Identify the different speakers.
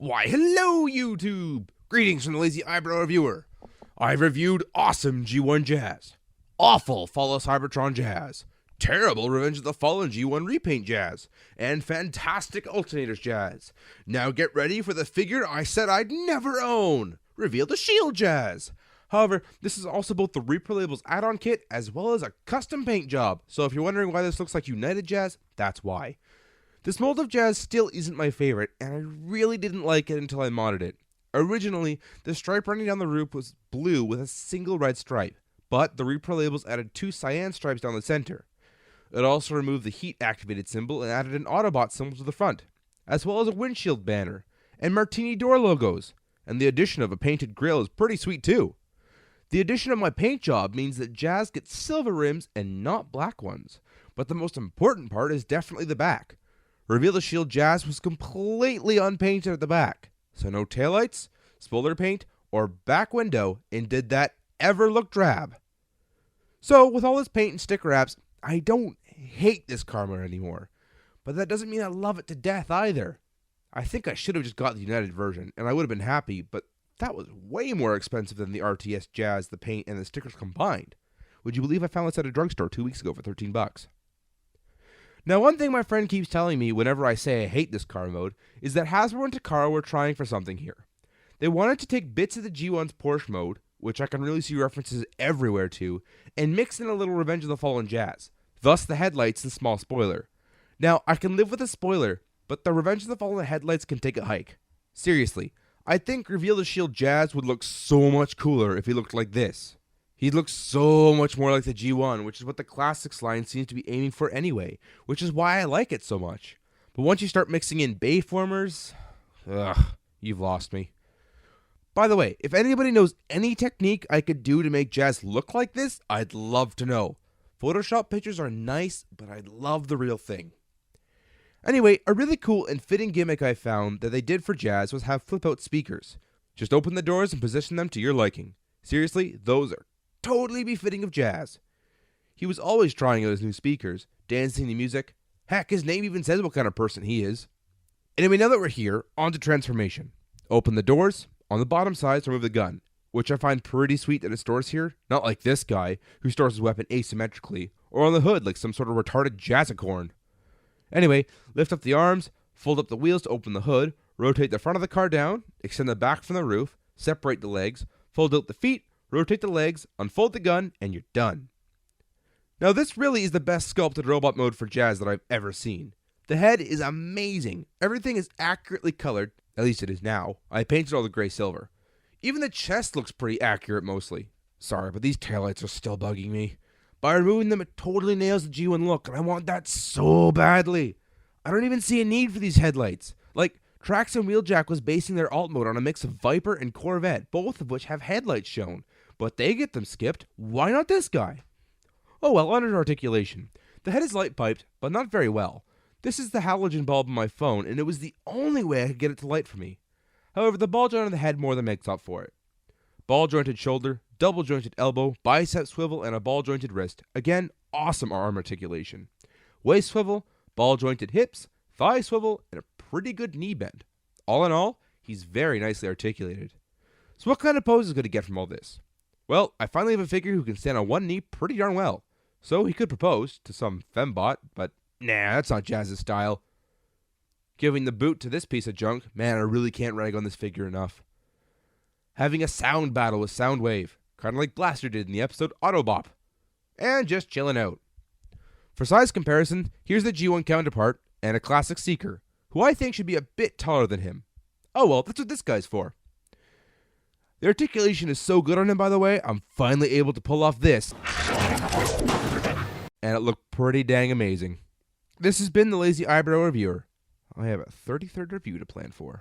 Speaker 1: Why, hello, YouTube! Greetings from the Lazy Eyebrow Reviewer. I've reviewed awesome G1 Jazz, awful Fall of Cybertron Jazz, terrible Revenge of the Fallen G1 Repaint Jazz, and fantastic Alternators Jazz. Now get ready for the figure I said I'd never own, Reveal the Shield Jazz. However, this is also both the Reprolabels add-on kit as well as a custom paint job, so if you're wondering why this looks like United Jazz, that's why. This mold of Jazz still isn't my favorite, and I really didn't like it until I modded it. Originally, the stripe running down the roof was blue with a single red stripe, but the Reprolabels added 2 cyan stripes down the center. It also removed the heat-activated symbol and added an Autobot symbol to the front, as well as a windshield banner, and Martini door logos, and the addition of a painted grille is pretty sweet too. The addition of my paint job means that Jazz gets silver rims and not black ones, but the most important part is definitely the back. Reveal the Shield Jazz was completely unpainted at the back, so no taillights, spoiler paint, or back window, and did that ever look drab. So with all this paint and sticker wraps, I don't hate this car mode anymore, but that doesn't mean I love it to death either. I think I should have just got the United version, and I would have been happy, but that was way more expensive than the RTS Jazz, the paint, and the stickers combined. Would you believe I found this at a drugstore 2 weeks ago for $13? Now, one thing my friend keeps telling me whenever I say I hate this car mode is that Hasbro and Takara were trying for something here. They wanted to take bits of the G1's Porsche mode, which I can really see references everywhere to, and mix in a little Revenge of the Fallen Jazz, thus the headlights and small spoiler. Now, I can live with a spoiler, but the Revenge of the Fallen headlights can take a hike. Seriously, I think Reveal the Shield Jazz would look so much cooler if he looked like this. He'd look so much more like the G1, which is what the Classics line seems to be aiming for anyway, which is why I like it so much. But once you start mixing in Bayformers, you've lost me. By the way, if anybody knows any technique I could do to make Jazz look like this, I'd love to know. Photoshop pictures are nice, but I'd love the real thing. Anyway, a really cool and fitting gimmick I found that they did for Jazz was have flip-out speakers. Just open the doors and position them to your liking. Seriously, those are totally befitting of Jazz. He was always trying out his new speakers, dancing to music. Heck, his name even says what kind of person he is. Anyway, now that we're here, on to transformation. Open the doors. On the bottom sides, remove the gun, which I find pretty sweet that it stores here, not like this guy, who stores his weapon asymmetrically, or on the hood like some sort of retarded jazzicorn. Anyway, lift up the arms, fold up the wheels to open the hood, rotate the front of the car down, extend the back from the roof, separate the legs, fold out the feet, rotate the legs, unfold the gun, and you're done. Now this really is the best sculpted robot mode for Jazz that I've ever seen. The head is amazing. Everything is accurately colored, at least it is now. I painted all the gray silver. Even the chest looks pretty accurate mostly. Sorry, but these taillights are still bugging me. By removing them, it totally nails the G1 look, and I want that so badly. I don't even see a need for these headlights. Like, Trax and Wheeljack was basing their alt mode on a mix of Viper and Corvette, both of which have headlights shown. But they get them skipped. Why not this guy? Oh well, under articulation. The head is light piped, but not very well. This is the halogen bulb on my phone, and it was the only way I could get it to light for me. However, the ball joint on the head more than makes up for it. Ball jointed shoulder, double jointed elbow, bicep swivel, and a ball jointed wrist. Again, awesome arm articulation. Waist swivel, ball jointed hips, thigh swivel, and a pretty good knee bend. All in all, he's very nicely articulated. So what kind of pose is going to get from all this? Well, I finally have a figure who can stand on one knee pretty darn well. So he could propose to some fembot, but nah, that's not Jazz's style. Giving the boot to this piece of junk, man, I really can't rag on this figure enough. Having a sound battle with Soundwave, kind of like Blaster did in the episode Autobop. And just chilling out. For size comparison, here's the G1 counterpart and a classic Seeker, who I think should be a bit taller than him. Oh well, that's what this guy's for. The articulation is so good on him, by the way, I'm finally able to pull off this. And it looked pretty dang amazing. This has been the Lazy Eyebrow Reviewer. I have a 33rd review to plan for.